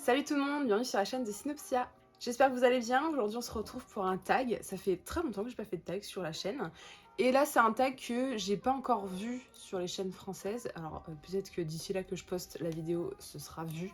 Salut tout le monde, bienvenue sur la chaîne de Synopsia. J'espère que vous allez bien. Aujourd'hui on se retrouve pour un tag. Ça fait très longtemps que j'ai pas fait de tag sur la chaîne. Et là c'est un tag que j'ai pas encore vu sur les chaînes françaises. Alors peut-être que d'ici là que je poste la vidéo ce sera vu.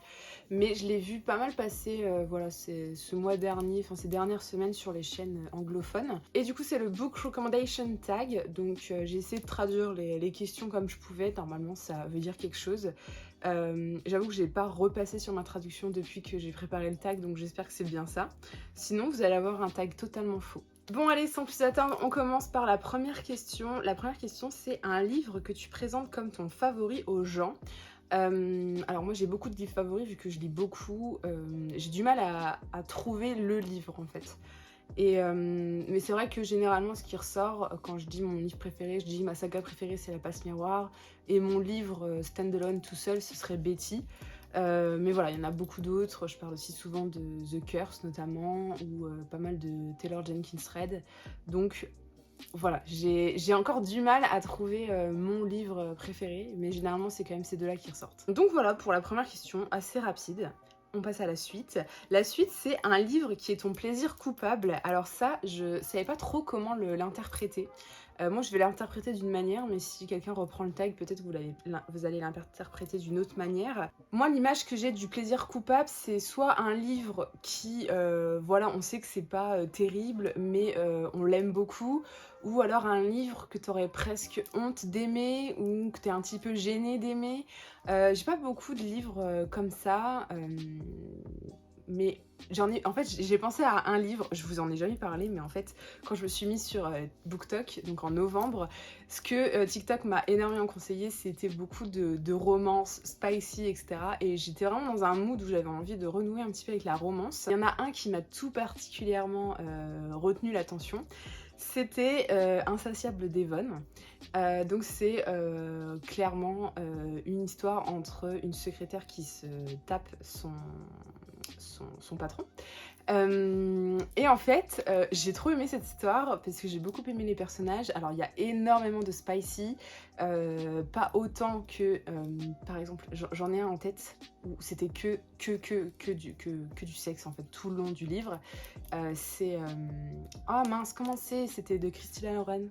Mais je l'ai vu pas mal passer voilà, c'est ce mois dernier, enfin ces dernières semaines sur les chaînes anglophones. Et du coup c'est le Book Recommendation Tag. Donc j'ai essayé de traduire les questions comme je pouvais. Normalement ça veut dire quelque chose. J'avoue que j'ai pas repassé sur ma traduction depuis que j'ai préparé le tag, donc j'espère que c'est bien ça. Sinon, vous allez avoir un tag totalement faux. Bon allez, sans plus attendre, on commence par la première question. La première question, c'est un livre que tu présentes comme ton favori aux gens. Alors moi j'ai beaucoup de livres favoris vu que je lis beaucoup. J'ai du mal à trouver le livre en fait. Mais c'est vrai que généralement ce qui ressort quand je dis mon livre préféré, je dis ma saga préférée c'est La Passe Miroir et mon livre standalone tout seul ce serait Betty. Mais voilà, il y en a beaucoup d'autres, je parle aussi souvent de The Curse notamment ou pas mal de Taylor Jenkins Reid. Donc voilà, j'ai encore du mal à trouver mon livre préféré, mais généralement c'est quand même ces deux-là qui ressortent. Donc voilà pour la première question, assez rapide. On passe à la suite. La suite, c'est un livre qui est ton plaisir coupable. Alors ça, je savais pas trop comment l'interpréter. Moi, je vais l'interpréter d'une manière, mais si quelqu'un reprend le tag, peut-être vous allez l'interpréter d'une autre manière. Moi, l'image que j'ai du plaisir coupable, c'est soit un livre qui, voilà, on sait que c'est pas terrible, mais on l'aime beaucoup, ou alors un livre que t'aurais presque honte d'aimer, ou que t'es un petit peu gêné d'aimer. J'ai pas beaucoup de livres comme ça, mais en fait, j'ai pensé à un livre, je vous en ai jamais parlé, mais en fait, quand je me suis mise sur BookTok, donc en novembre, ce que TikTok m'a énormément conseillé, c'était beaucoup de romances spicy, etc. Et j'étais vraiment dans un mood où j'avais envie de renouer un petit peu avec la romance. Il y en a un qui m'a tout particulièrement retenu l'attention. C'était Insatiable Devon. Donc c'est clairement une histoire entre une secrétaire qui se tape son patron. Et en fait, j'ai trop aimé cette histoire parce que j'ai beaucoup aimé les personnages. Alors, il y a énormément de spicy, pas autant que, par exemple, j'en ai un en tête où c'était que du sexe en fait tout le long du livre. C'est oh mince, comment c'est? C'était de Christina Lauren.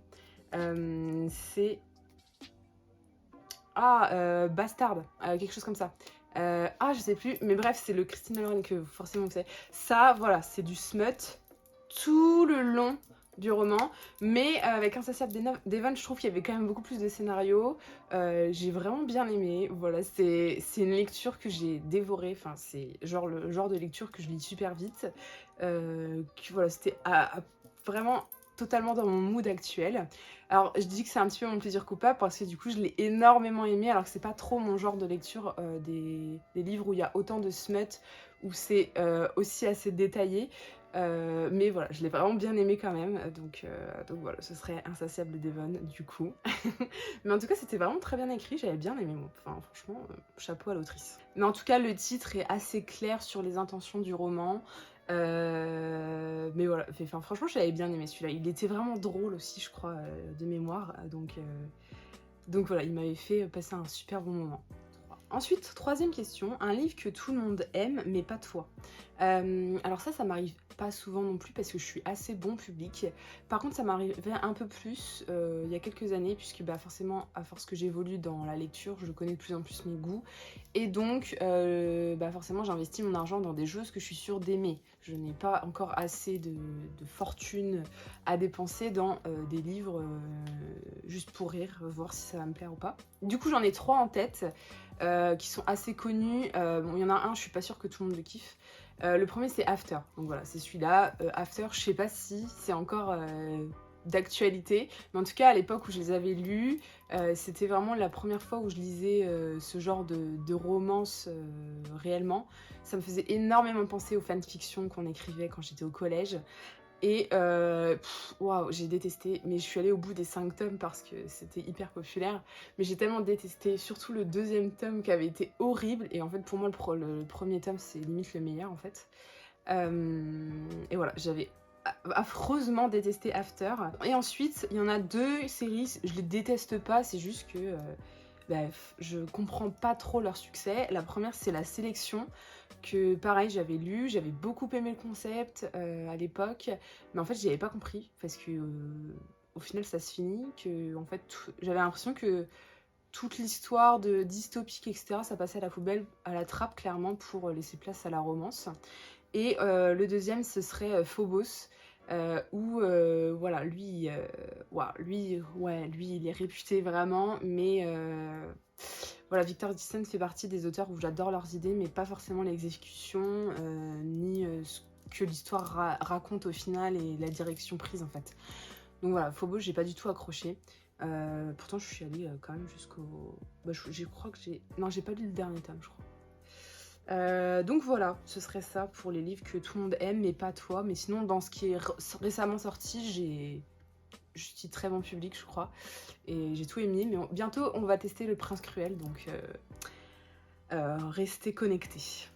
C'est Bastard, quelque chose comme ça. Je sais plus, mais bref, c'est le Christina Lauren que forcément vous savez. Ça, voilà, c'est du smut tout le long du roman, mais avec Insatiable Devon, je trouve qu'il y avait quand même beaucoup plus de scénarios. J'ai vraiment bien aimé. Voilà, c'est une lecture que j'ai dévorée. Enfin, c'est genre le genre de lecture que je lis super vite. Voilà, c'était vraiment totalement dans mon mood actuel. Alors, je dis que c'est un petit peu mon plaisir coupable parce que du coup, je l'ai énormément aimé, alors que c'est pas trop mon genre de lecture des livres où il y a autant de smut, où c'est aussi assez détaillé. Mais voilà, je l'ai vraiment bien aimé quand même. Donc voilà, ce serait Insatiable Devon du coup. Mais en tout cas, c'était vraiment très bien écrit, j'avais bien aimé moi. Enfin, franchement, chapeau à l'autrice. Mais en tout cas, le titre est assez clair sur les intentions du roman. Mais voilà, enfin, franchement, j'avais bien aimé celui-là. Il était vraiment drôle aussi, je crois, de mémoire. Donc voilà, il m'avait fait passer un super bon moment. Ensuite, troisième question, un livre que tout le monde aime, mais pas toi. Alors ça m'arrive pas souvent non plus parce que je suis assez bon public. Par contre, ça m'arrivait un peu plus il y a quelques années, puisque forcément, à force que j'évolue dans la lecture, je connais de plus en plus mes goûts. Et donc, forcément, j'investis mon argent dans des choses que je suis sûre d'aimer. Je n'ai pas encore assez de fortune à dépenser dans des livres juste pour rire, voir si ça va me plaire ou pas. Du coup, j'en ai trois en tête. Qui sont assez connus. Bon, il y en a un, je suis pas sûre que tout le monde le kiffe. Le premier, c'est After. Donc voilà, c'est celui-là. After, je sais pas si c'est encore d'actualité. Mais en tout cas, à l'époque où je les avais lus, c'était vraiment la première fois où je lisais ce genre de romance réellement. Ça me faisait énormément penser aux fanfictions qu'on écrivait quand j'étais au collège. Et waouh, j'ai détesté, mais je suis allée au bout des 5 tomes parce que c'était hyper populaire. Mais j'ai tellement détesté, surtout le deuxième tome qui avait été horrible. Et en fait, pour moi, le premier tome, c'est limite le meilleur en fait. Et voilà, j'avais affreusement détesté After. Et ensuite, il y en a deux séries, je les déteste pas, c'est juste que je comprends pas trop leur succès. La première, c'est La Sélection, que pareil, j'avais lu, j'avais beaucoup aimé le concept à l'époque, mais en fait, j'y avais pas compris, parce que au final, ça se finit, que en fait, j'avais l'impression que toute l'histoire de dystopique, etc., ça passait à la poubelle, à la trappe, clairement, pour laisser place à la romance. Et le deuxième, ce serait Phobos, où voilà, lui, il est réputé vraiment, mais voilà, Victor Dixon fait partie des auteurs où j'adore leurs idées, mais pas forcément l'exécution, ni ce que l'histoire raconte au final et la direction prise en fait. Donc voilà, Phobos, j'ai pas du tout accroché. Pourtant, je suis allée quand même jusqu'au. Je crois que j'ai. Non, j'ai pas lu le dernier tome, je crois. Donc voilà, ce serait ça pour les livres que tout le monde aime, mais pas toi. Mais sinon, dans ce qui est récemment sorti, je suis très bon public, je crois. Et j'ai tout aimé. Mais bientôt, on va tester Le Prince Cruel, donc restez connectés.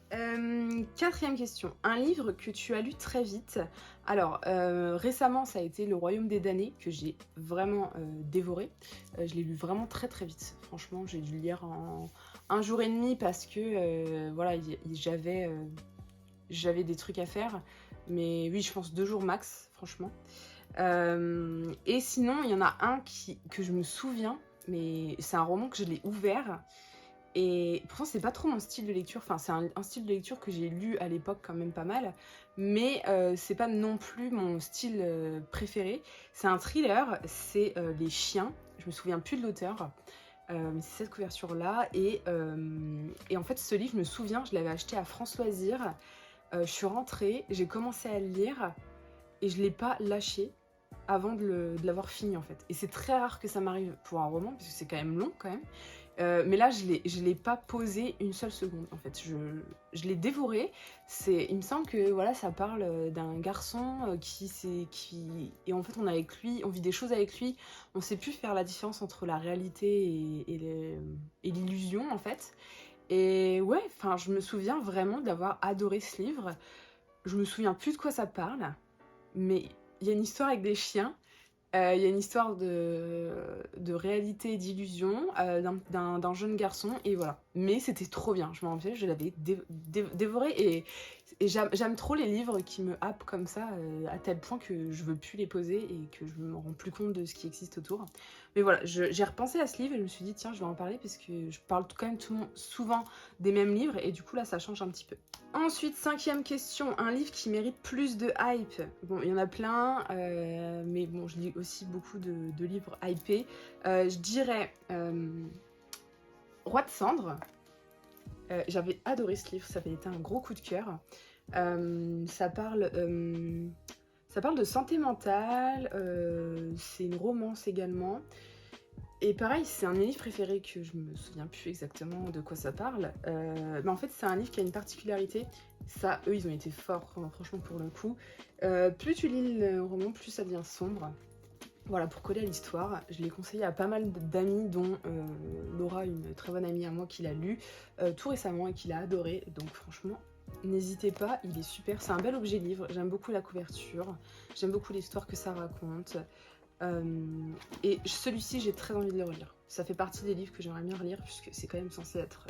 Quatrième question. Un livre que tu as lu très vite. Alors, récemment, ça a été Le Royaume des damnés, que j'ai vraiment dévoré. Je l'ai lu vraiment très très vite. Franchement, j'ai dû le lire en 1 jour et demi parce que voilà, j'avais des trucs à faire. Mais oui, je pense 2 jours max, franchement. Et sinon, il y en a un que je me souviens, mais c'est un roman que je l'ai ouvert. Et pourtant, c'est pas trop mon style de lecture. Enfin, c'est un style de lecture que j'ai lu à l'époque quand même pas mal. Mais c'est pas non plus mon style préféré. C'est un thriller, c'est Les Chiens. Je me souviens plus de l'auteur. Mais c'est cette couverture-là. Et en fait, ce livre, je me souviens, je l'avais acheté à France Loisirs. Je suis rentrée, j'ai commencé à le lire et je l'ai pas lâché avant de l'avoir fini en fait. Et c'est très rare que ça m'arrive pour un roman, parce que c'est quand même long quand même. Mais là, je l'ai pas posé une seule seconde en fait. Je l'ai dévoré. Il me semble que voilà, ça parle d'un garçon et en fait on vit des choses avec lui. On sait plus faire la différence entre la réalité et l'illusion en fait. Et ouais, enfin, je me souviens vraiment d'avoir adoré ce livre. Je me souviens plus de quoi ça parle, mais il y a une histoire avec des chiens. Il y a une histoire de réalité et d'illusion d'un jeune garçon, et voilà. Mais c'était trop bien, je m'en rappelle, je l'avais dévoré, et j'aime trop les livres qui me happent comme ça, à tel point que je veux plus les poser et que je me rends plus compte de ce qui existe autour. Mais voilà, j'ai repensé à ce livre et je me suis dit, tiens, je vais en parler parce que je parle quand même souvent des mêmes livres, et du coup là, ça change un petit peu. Ensuite, cinquième question, un livre qui mérite plus de hype. Bon, il y en a plein, mais bon, je lis aussi beaucoup de livres hypés. Je dirais Roi de cendres. J'avais adoré ce livre, ça avait été un gros coup de cœur. Ça parle de santé mentale, c'est une romance également. Et pareil, c'est un de mes livres préférés que je me souviens plus exactement de quoi ça parle. Mais en fait, c'est un livre qui a une particularité. Ça, eux, ils ont été forts, franchement, pour le coup. Plus tu lis le roman, plus ça devient sombre. Voilà, pour coller à l'histoire, je l'ai conseillé à pas mal d'amis, dont Laura, une très bonne amie à moi, qui l'a lu tout récemment et qui l'a adoré. Donc franchement, n'hésitez pas, il est super. C'est un bel objet livre, j'aime beaucoup la couverture, j'aime beaucoup l'histoire que ça raconte. Et celui-ci, j'ai très envie de le relire. Ça fait partie des livres que j'aimerais bien relire, puisque c'est quand même censé être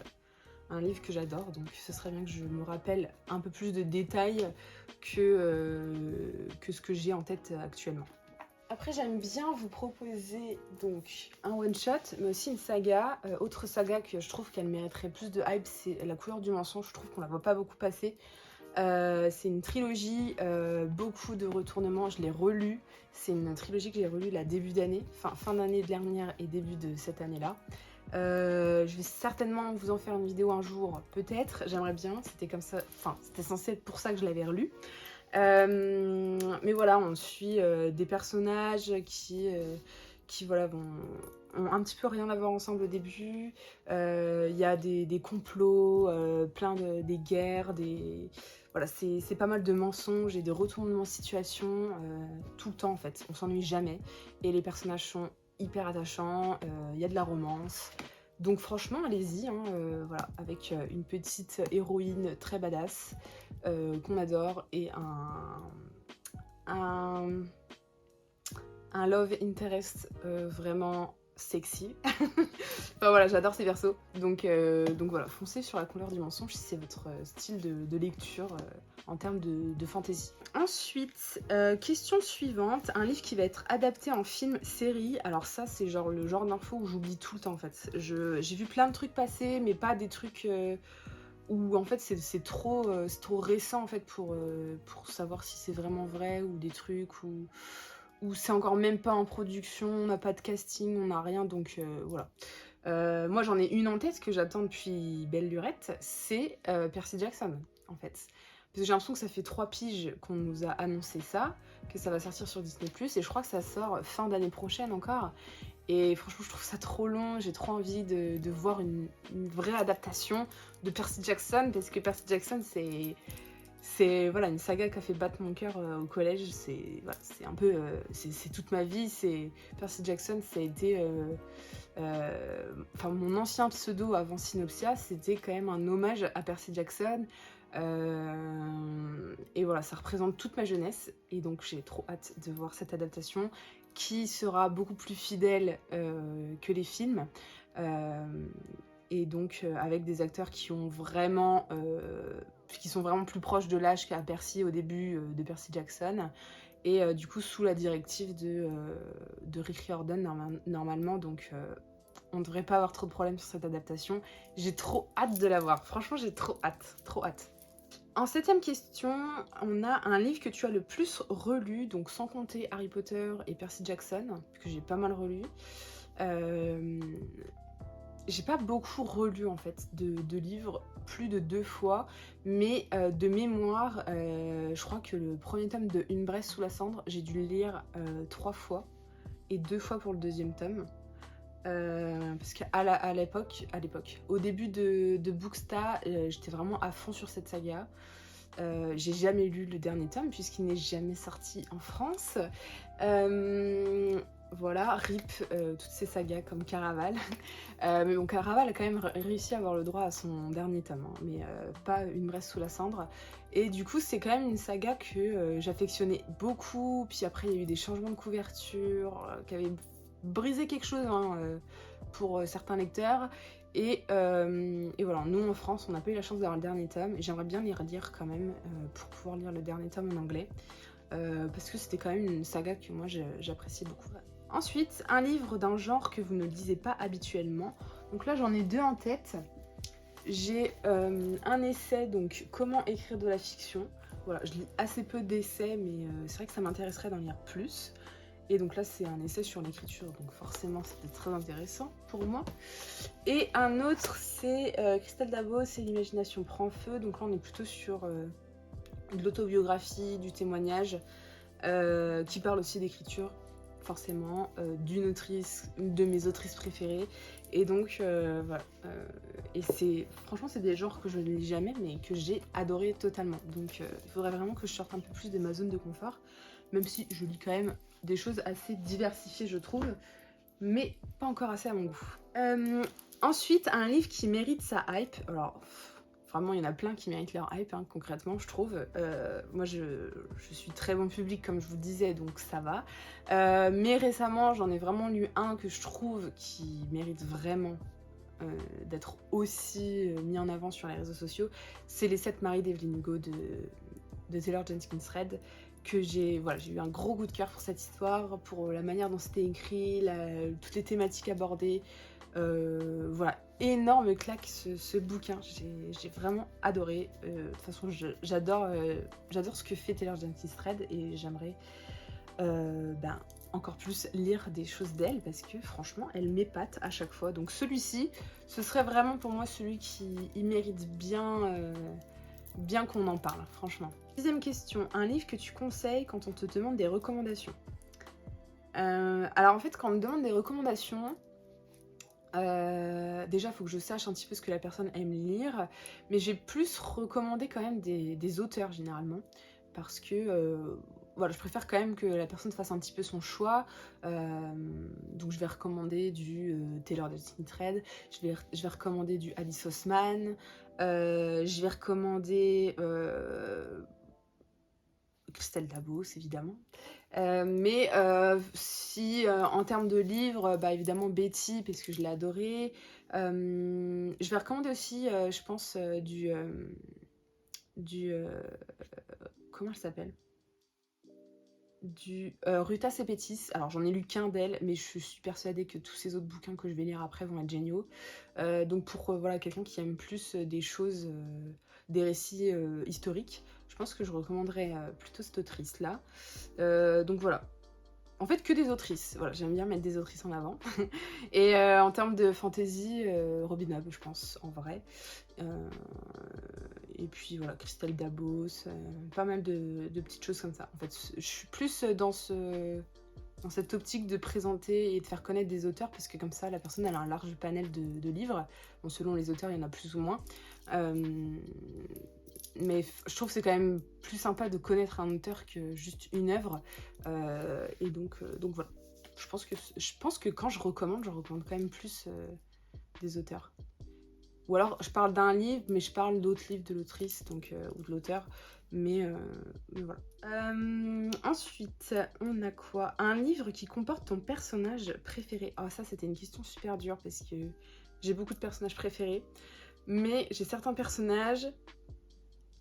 un livre que j'adore. Donc ce serait bien que je me rappelle un peu plus de détails que ce que j'ai en tête actuellement. Après, j'aime bien vous proposer donc un one-shot, mais aussi une saga. Autre saga que je trouve qu'elle mériterait plus de hype, c'est La couleur du mensonge. Je trouve qu'on la voit pas beaucoup passer. C'est une trilogie, beaucoup de retournements, je l'ai relu. C'est une trilogie que j'ai relue la début d'année, fin d'année dernière et début de cette année-là. Je vais certainement vous en faire une vidéo un jour, peut-être, j'aimerais bien, c'était comme ça, enfin c'était censé être pour ça que je l'avais relu. Mais voilà, on suit des personnages qui voilà, ont un petit peu rien à voir ensemble au début. Il y a des complots, des guerres, voilà, c'est pas mal de mensonges et de retournements de situation tout le temps en fait. On s'ennuie jamais et les personnages sont hyper attachants. Il y a de la romance. Donc franchement, allez-y, hein, voilà, avec une petite héroïne très badass qu'on adore et un love interest vraiment sexy. Enfin voilà, j'adore ces persos. Donc voilà, foncez sur La couleur du mensonge si c'est votre style de lecture en termes de fantasy. Ensuite, question suivante, un livre qui va être adapté en film, série. Alors ça, c'est genre le genre d'info où j'oublie tout le temps en fait. J'ai vu plein de trucs passer, mais pas des trucs où en fait c'est trop récent en fait pour savoir si c'est vraiment vrai ou des trucs où c'est encore même pas en production, on n'a pas de casting, on n'a rien, donc voilà. Moi j'en ai une en tête que j'attends depuis belle lurette, c'est Percy Jackson en fait. Parce que j'ai l'impression que ça fait 3 piges qu'on nous a annoncé ça, que ça va sortir sur Disney+, et je crois que ça sort fin d'année prochaine encore. Et franchement je trouve ça trop long, j'ai trop envie de voir une vraie adaptation de Percy Jackson, parce que Percy Jackson c'est voilà, une saga qui a fait battre mon cœur au collège, c'est voilà, un peu c'est toute ma vie, Percy Jackson, ça a été enfin mon ancien pseudo avant Synopsia, c'était quand même un hommage à Percy Jackson, et voilà, ça représente toute ma jeunesse, et donc j'ai trop hâte de voir cette adaptation qui sera beaucoup plus fidèle que les films, et donc avec des acteurs qui sont vraiment plus proches de l'âge qu'à Percy au début de Percy Jackson, et du coup sous la directive de Rick Riordan normalement, donc on ne devrait pas avoir trop de problèmes sur cette adaptation. J'ai trop hâte de la voir, franchement j'ai trop hâte, trop hâte. En 7ème question, on a un livre que tu as le plus relu, donc sans compter Harry Potter et Percy Jackson, que j'ai pas mal relu. J'ai pas beaucoup relu en fait de livres, plus de 2 fois, mais de mémoire, je crois que le premier tome de Une braise sous la cendre, j'ai dû le lire 3 fois, et 2 fois pour le 2e tome. Parce qu'à l'époque, au début de Bookstar, j'étais vraiment à fond sur cette saga. J'ai jamais lu le dernier tome puisqu'il n'est jamais sorti en France. Voilà, RIP toutes ces sagas comme Caraval. Mais bon, Caraval a quand même réussi à avoir le droit à son dernier tome, hein, mais pas Une braise sous la cendre. Et du coup, c'est quand même une saga que j'affectionnais beaucoup. Puis après, il y a eu des changements de couverture qui avaient brisé quelque chose hein, pour certains lecteurs. Et voilà, nous en France, on n'a pas eu la chance d'avoir le dernier tome, et j'aimerais bien les relire quand même pour pouvoir lire le dernier tome en anglais, parce que c'était quand même une saga que moi j'appréciais beaucoup. Ensuite, un livre d'un genre que vous ne lisez pas habituellement. Donc là, j'en ai 2 en tête. J'ai un essai, donc Comment écrire de la fiction. Voilà, je lis assez peu d'essais, mais c'est vrai que ça m'intéresserait d'en lire plus. Et donc là, c'est un essai sur l'écriture, donc forcément, c'était très intéressant pour moi. Et un autre, c'est Christelle Dabo, c'est L'imagination prend feu. Donc là, on est plutôt sur de l'autobiographie, du témoignage, qui parle aussi d'écriture, forcément, d'une autrice, une de mes autrices préférées. Et donc, voilà. Et franchement, c'est des genres que je ne lis jamais, mais que j'ai adoré totalement. Donc, il faudrait vraiment que je sorte un peu plus de ma zone de confort, même si je lis quand même des choses assez diversifiées, je trouve, mais pas encore assez à mon goût. Ensuite, un livre qui mérite sa hype. Alors, vraiment, il y en a plein qui méritent leur hype, hein, concrètement, je trouve. Moi, je suis très bon public, comme je vous disais, donc ça va. Mais récemment, j'en ai vraiment lu un que je trouve qui mérite vraiment d'être aussi mis en avant sur les réseaux sociaux. C'est Les 7 maris d'Evelyn Hugo de Taylor Jenkins Reid, que j'ai eu un gros coup de cœur pour cette histoire, pour la manière dont c'était écrit, toutes les thématiques abordées. Voilà, énorme claque ce bouquin, j'ai vraiment adoré. De toute façon, j'adore ce que fait Taylor Jenkins Reid, et j'aimerais encore plus lire des choses d'elle, parce que franchement, elle m'épate à chaque fois. Donc celui-ci, ce serait vraiment pour moi celui qui mérite bien qu'on en parle, franchement. 6ème question, un livre que tu conseilles quand on te demande des recommandations. Alors en fait, quand on me demande des recommandations, déjà, il faut que je sache un petit peu ce que la personne aime lire, mais j'ai plus recommandé quand même des auteurs généralement, parce que voilà, je préfère quand même que la personne fasse un petit peu son choix. Donc je vais recommander du Taylor Jenkins Reid, je vais recommander du Alice Oseman, je vais recommander Christelle Dabos, évidemment. Mais si en termes de livres, bah, évidemment Betty, parce que je l'ai adoré. Je vais recommander aussi, je pense, du comment elle s'appelle? Du Ruta Sepetys. Alors j'en ai lu qu'un d'elle, mais je suis persuadée que tous ces autres bouquins que je vais lire après vont être géniaux. Donc pour voilà, quelqu'un qui aime plus des choses, des récits historiques, je pense que je recommanderais plutôt cette autrice-là. Donc voilà. En fait, que des autrices. Voilà, j'aime bien mettre des autrices en avant. Et en termes de fantasy, Robin Hood, je pense, en vrai. Euh, et puis voilà, Christelle Dabos, pas mal de petites choses comme ça. En fait, je suis plus dans cette optique de présenter et de faire connaître des auteurs, parce que comme ça, la personne elle a un large panel de livres. Bon, selon les auteurs, il y en a plus ou moins. Mais je trouve que c'est quand même plus sympa de connaître un auteur que juste une œuvre. Et donc voilà. Je pense que quand je recommande quand même plus des auteurs. Ou alors je parle d'un livre, mais je parle d'autres livres de l'autrice donc, ou de l'auteur. Mais voilà. Ensuite, on a quoi? Un livre qui comporte ton personnage préféré. Ah, ça, c'était une question super dure parce que j'ai beaucoup de personnages préférés. Mais j'ai certains personnages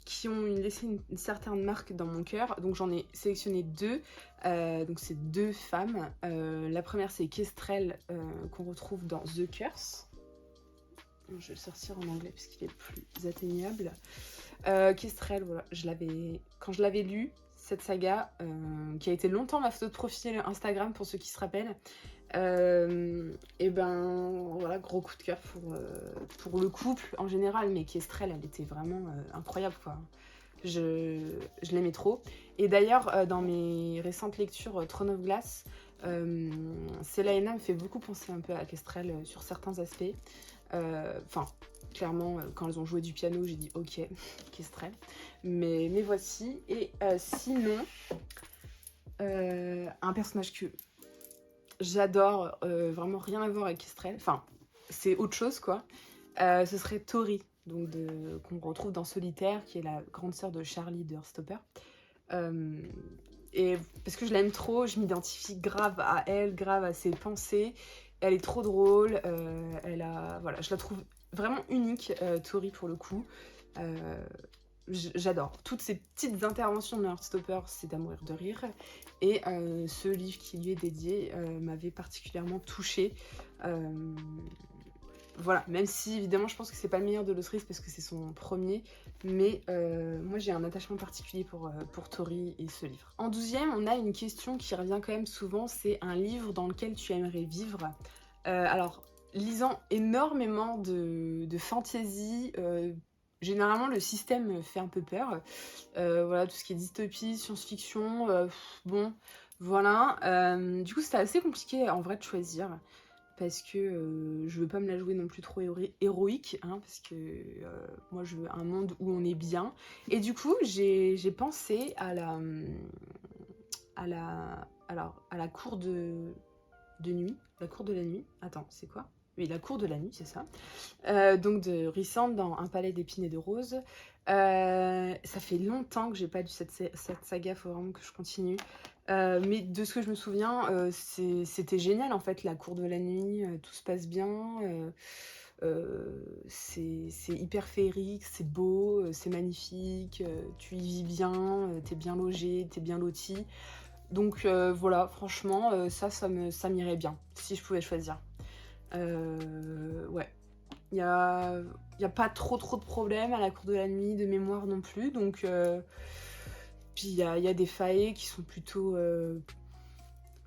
qui ont laissé une certaine marque dans mon cœur. Donc j'en ai sélectionné deux. Donc c'est deux femmes. La première, c'est Kestrel, qu'on retrouve dans The Curse. Je vais le sortir en anglais parce qu'il est plus atteignable. Kestrel, voilà, quand je l'avais lu, cette saga, qui a été longtemps ma photo de profil Instagram pour ceux qui se rappellent, et ben voilà, gros coup de cœur pour le couple en général, mais Kestrel, elle était vraiment incroyable, quoi. Je l'aimais trop. Et d'ailleurs, dans mes récentes lectures Throne of Glass, Celaena me fait beaucoup penser un peu à Kestrel sur certains aspects. Enfin, clairement, quand elles ont joué du piano, j'ai dit ok, Kestrel. Mais voici. Et sinon, un personnage que j'adore, vraiment rien à voir avec Kestrel. Enfin, c'est autre chose, quoi. Ce serait Tori, donc qu'on retrouve dans Solitaire, qui est la grande sœur de Charlie de Heartstopper. Et parce que je l'aime trop, je m'identifie grave à elle, grave à ses pensées. Elle est trop drôle, voilà, je la trouve vraiment unique, Tori, pour le coup. J'adore. Toutes ces petites interventions de Heartstopper, c'est à mourir de rire. Et ce livre qui lui est dédié m'avait particulièrement touchée. Voilà, même si évidemment je pense que c'est pas le meilleur de l'autrice parce que c'est son premier, mais moi j'ai un attachement particulier pour Tori et ce livre. En 12e, on a une question qui revient quand même souvent, c'est un livre dans lequel tu aimerais vivre. Alors, lisant énormément de fantasy, généralement le système me fait un peu peur. Voilà, tout ce qui est dystopie, science-fiction, bon, voilà. Du coup, c'était assez compliqué en vrai de choisir parce que je veux pas me la jouer non plus trop héroïque, hein, parce que moi je veux un monde où on est bien. Et du coup, j'ai pensé à la cour de nuit, la cour de la nuit. Attends, c'est quoi? Oui, la cour de la nuit, c'est ça. Donc de Rhysand dans Un palais d'épines et de roses. Ça fait longtemps que j'ai pas lu cette saga, faut vraiment que je continue. Mais de ce que je me souviens, c'était génial en fait, la cour de la nuit, tout se passe bien. C'est hyper féerique, c'est beau, c'est magnifique, tu y vis bien, t'es bien logé, t'es bien loti. Donc voilà, franchement, ça m'irait bien, si je pouvais choisir. Ouais. Il y a pas trop de problèmes à la cour de la nuit, de mémoire non plus. Donc, puis il y a des failles qui sont plutôt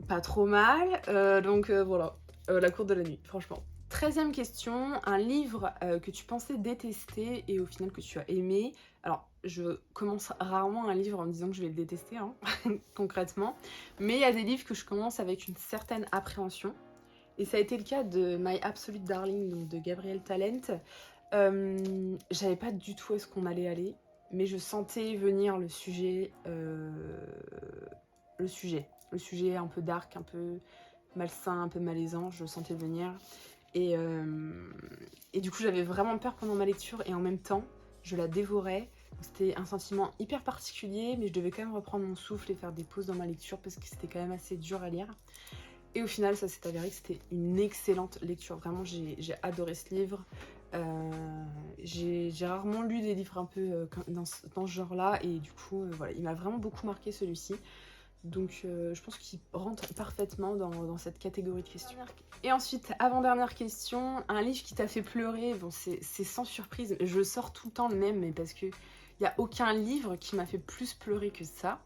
pas trop mal. Donc voilà, la cour de la nuit, franchement. 13e question, un livre que tu pensais détester et au final que tu as aimé. Alors, je commence rarement un livre en me disant que je vais le détester, hein, concrètement. Mais il y a des livres que je commence avec une certaine appréhension. Et ça a été le cas de My Absolute Darling, donc de Gabrielle Talent. J'avais pas du tout où est-ce qu'on allait aller, mais je sentais venir le sujet un peu dark, un peu malsain, un peu malaisant, je le sentais venir. Et du coup, j'avais vraiment peur pendant ma lecture, et en même temps, je la dévorais. C'était un sentiment hyper particulier, mais je devais quand même reprendre mon souffle et faire des pauses dans ma lecture parce que c'était quand même assez dur à lire. Et au final, ça s'est avéré que c'était une excellente lecture. Vraiment, j'ai adoré ce livre. J'ai rarement lu des livres un peu dans ce genre-là, et du coup, voilà, il m'a vraiment beaucoup marqué celui-ci. Donc je pense qu'il rentre parfaitement dans cette catégorie de questions. Et ensuite, avant-dernière question, un livre qui t'a fait pleurer. Bon, c'est sans surprise, je sors tout le temps le même, mais parce que il n'y a aucun livre qui m'a fait plus pleurer que ça.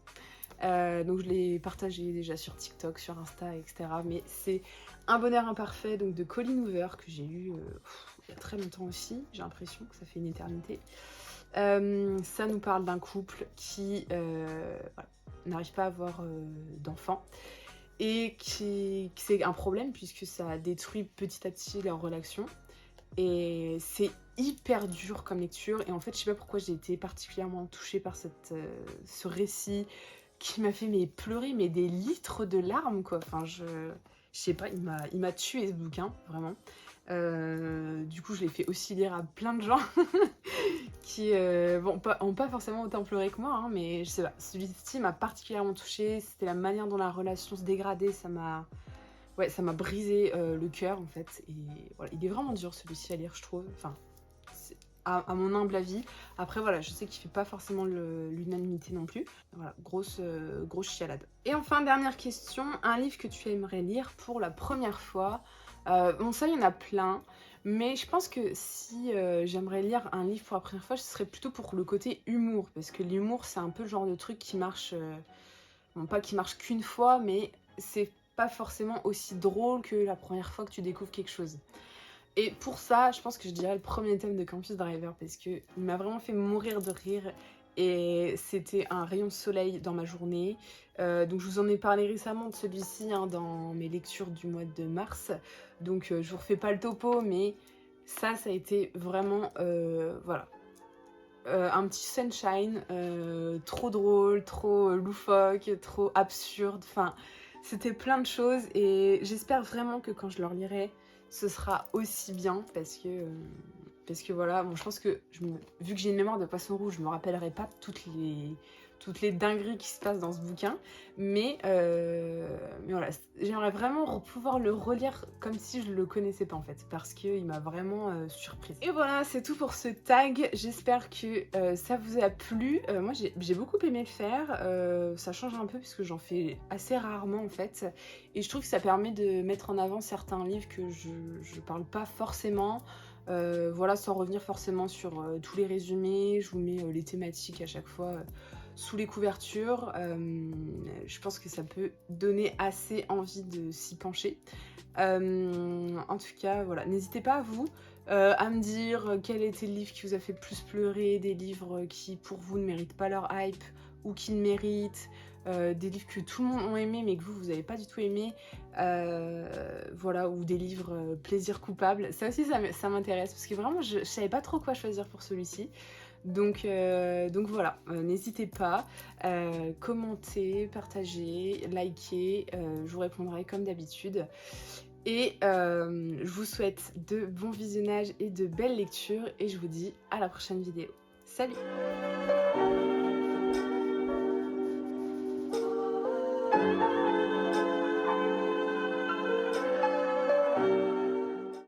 Donc je l'ai partagé déjà sur TikTok, sur Insta, etc. Mais c'est Un bonheur imparfait, donc de Colleen Hoover, que j'ai lu il y a très longtemps aussi. J'ai l'impression que ça fait une éternité. Ça nous parle d'un couple qui voilà, n'arrive pas à avoir d'enfants, et qui c'est un problème puisque ça détruit petit à petit leur relation. Et c'est hyper dur comme lecture, et en fait je sais pas pourquoi j'ai été particulièrement touchée par ce récit qui m'a fait pleurer des litres de larmes quoi. Enfin je sais pas, il m'a tué ce bouquin vraiment. Du coup je l'ai fait aussi lire à plein de gens qui ont pas forcément autant pleuré que moi, hein, mais je sais pas, celui-ci m'a particulièrement touchée. C'était la manière dont la relation se dégradait, ça m'a brisé le cœur en fait. Et voilà, il est vraiment dur celui-ci à lire, je trouve. Enfin, à mon humble avis. Après voilà, je sais qu'il fait pas forcément l'unanimité non plus. Voilà, grosse chialade. Et enfin, dernière question, un livre que tu aimerais lire pour la première fois. Bon, ça, il y en a plein. Mais je pense que si j'aimerais lire un livre pour la première fois, ce serait plutôt pour le côté humour. Parce que l'humour, c'est un peu le genre de truc qui marche... bon, pas qui marche qu'une fois, mais c'est pas forcément aussi drôle que la première fois que tu découvres quelque chose. Et pour ça, je pense que je dirais le premier thème de Campus Driver, parce qu'il m'a vraiment fait mourir de rire. Et c'était un rayon de soleil dans ma journée. Donc je vous en ai parlé récemment de celui-ci dans mes lectures du mois de mars. Donc je vous refais pas le topo, mais ça a été vraiment, voilà, un petit sunshine, trop drôle, trop loufoque, trop absurde. Enfin, c'était plein de choses, et j'espère vraiment que quand je le relirai, ce sera aussi bien, parce que voilà, bon, je pense que vu que j'ai une mémoire de poisson rouge, je me rappellerai pas toutes les dingueries qui se passent dans ce bouquin, mais voilà, j'aimerais vraiment pouvoir le relire comme si je le connaissais pas en fait, parce qu'il m'a vraiment surprise. Et voilà, c'est tout pour ce tag, j'espère que ça vous a plu. Moi j'ai beaucoup aimé le faire, ça change un peu puisque j'en fais assez rarement en fait, et je trouve que ça permet de mettre en avant certains livres que je parle pas forcément. Voilà, sans revenir forcément sur tous les résumés, je vous mets les thématiques à chaque fois sous les couvertures. Je pense que ça peut donner assez envie de s'y pencher. En tout cas, voilà, n'hésitez pas à me dire quel était le livre qui vous a fait plus pleurer, des livres qui pour vous ne méritent pas leur hype ou qui ne méritent, des livres que tout le monde a aimé mais que vous n'avez pas du tout aimé, voilà, ou des livres plaisir coupable. Ça aussi ça m'intéresse, parce que vraiment je savais pas trop quoi choisir pour celui-ci. Donc voilà, n'hésitez pas, commentez, partagez, likez, je vous répondrai comme d'habitude. Et je vous souhaite de bons visionnages et de belles lectures, et je vous dis à la prochaine vidéo. Salut!